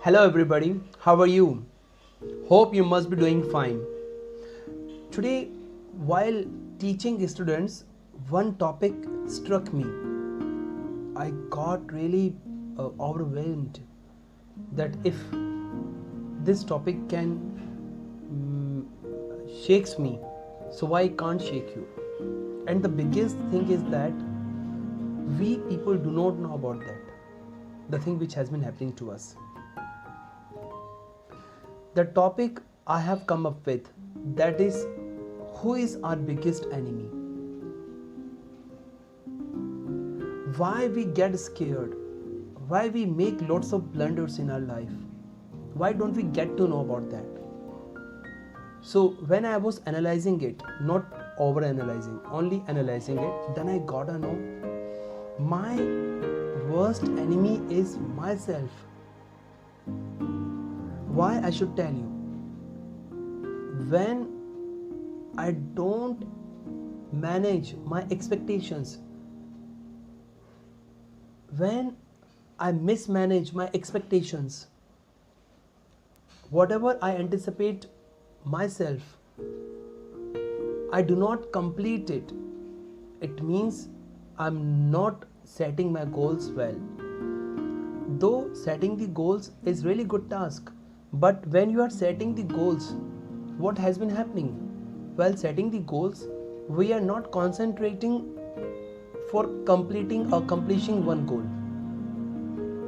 Hello everybody, how are you? Hope you must be doing fine. Today, while teaching students, one topic struck me. I got really overwhelmed that if this topic can shakes me, so why can't shake you? And the biggest thing is that we people do not know about that, the thing which has been happening to us. The topic I have come up with, that is, who is our biggest enemy? Why we get scared? Why we make lots of blunders in our life? Why don't we get to know about that? So when I was analyzing it, not over analyzing, only analyzing it, then I gotta know my worst enemy is myself. Why I should tell you? When I don't manage my expectations, when I mismanage my expectations, whatever I anticipate myself, I do not complete it. It means I'm not setting my goals well. Though setting the goals is really good task, but when you are setting the goals, what has been happening? While setting the goals, we are not concentrating for accomplishing one goal.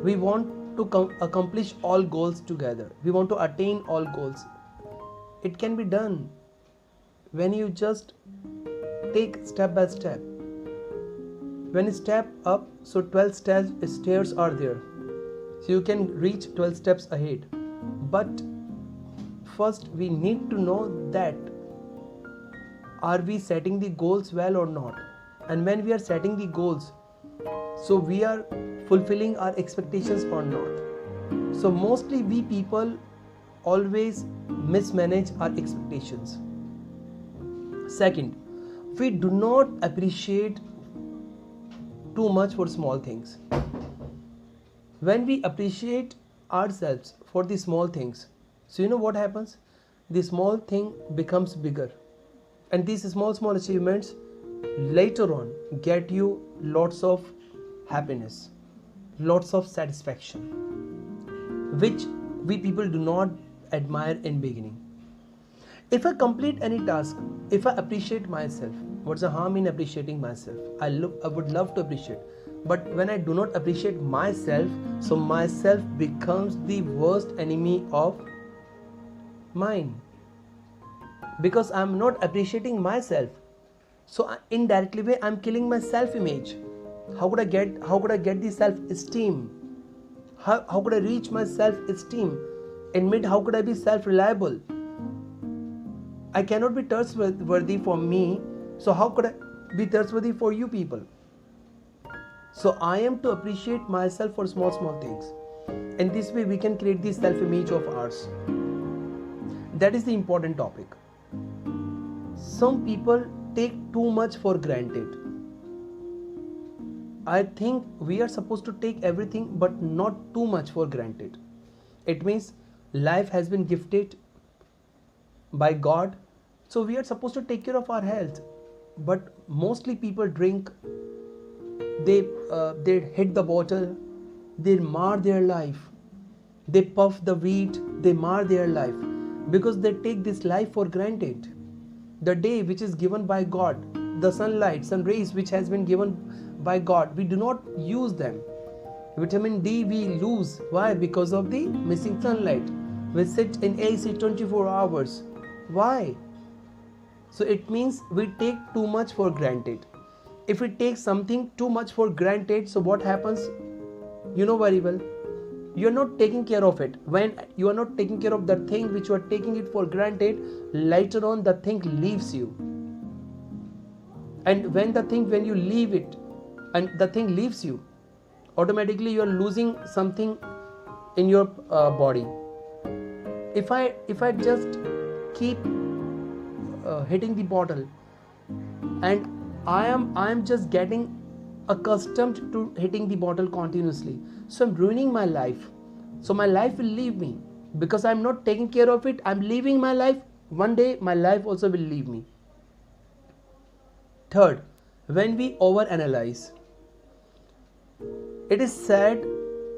We want to accomplish all goals together. We want to attain all goals. It can be done when you just take step by step. When you step up, so 12 stairs are there. So you can reach 12 steps ahead. But first we need to know that are we setting the goals well or not? And when we are setting the goals, so we are fulfilling our expectations or not? So mostly we people always mismanage our expectations. Second, we do not appreciate too much for small things. When we appreciate ourselves for the small things, so you know what happens? The small thing becomes bigger, and these small achievements later on get you lots of happiness, lots of satisfaction, which we people do not admire in beginning. If I complete any task, if I appreciate myself, what's the harm in appreciating myself? I would love to appreciate. But when I do not appreciate myself, so myself becomes the worst enemy of mine. Because I'm not appreciating myself. So indirectly way I'm killing my self-image. How could I get the self-esteem? How could I reach my self-esteem? In mid, how could I be self-reliable? I cannot be trustworthy for me, so how could I be trustworthy for you people? So I am to appreciate myself for small things. And this way we can create this self-image of ours. That is the important topic. Some people take too much for granted. I think we are supposed to take everything but not too much for granted. It means life has been gifted by God, so we are supposed to take care of our health. But mostly people drink, they hit the bottle, they mar their life, they puff the weed, they mar their life because they take this life for granted. The day which is given by God, the sun rays which has been given by God, we do not use them. Vitamin D we lose. Why? Because of the missing sunlight. We sit in AC 24 hours. Why? So it means we take too much for granted. If we take something too much for granted, so what happens? You know very well. You are not taking care of it. When you are not taking care of the thing which you are taking it for granted, later on the thing leaves you. And when you leave it and the thing leaves you, automatically you are losing something in your body. If I just keep hitting the bottle and I am just getting accustomed to hitting the bottle continuously, so I'm ruining my life. So my life will leave me because I'm not taking care of it. I'm leaving my life. One day my life also will leave me. Third, when we overanalyze, it is said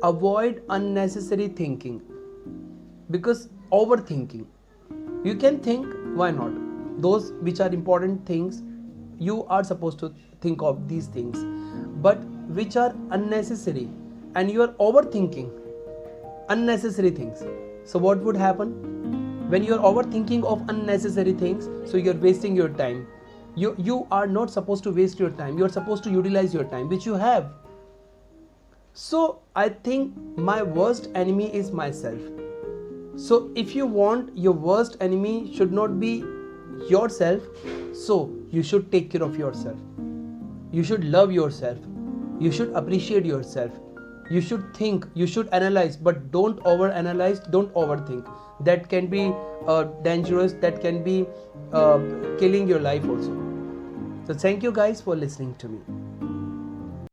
avoid unnecessary thinking, because overthinking, you can think, why not? Those which are important things, you are supposed to think of these things, but which are unnecessary and you are overthinking unnecessary things. So what would happen when you are overthinking of unnecessary things? So you are wasting your time. You are not supposed to waste your time. You are supposed to utilize your time which you have. So I think my worst enemy is myself. So if you want, your worst enemy should not be yourself, so you should take care of yourself. You should love yourself. You should appreciate yourself. You should think, you should analyze, but don't overanalyze, don't overthink. That can be dangerous, that can be killing your life also. So thank you guys for listening to me.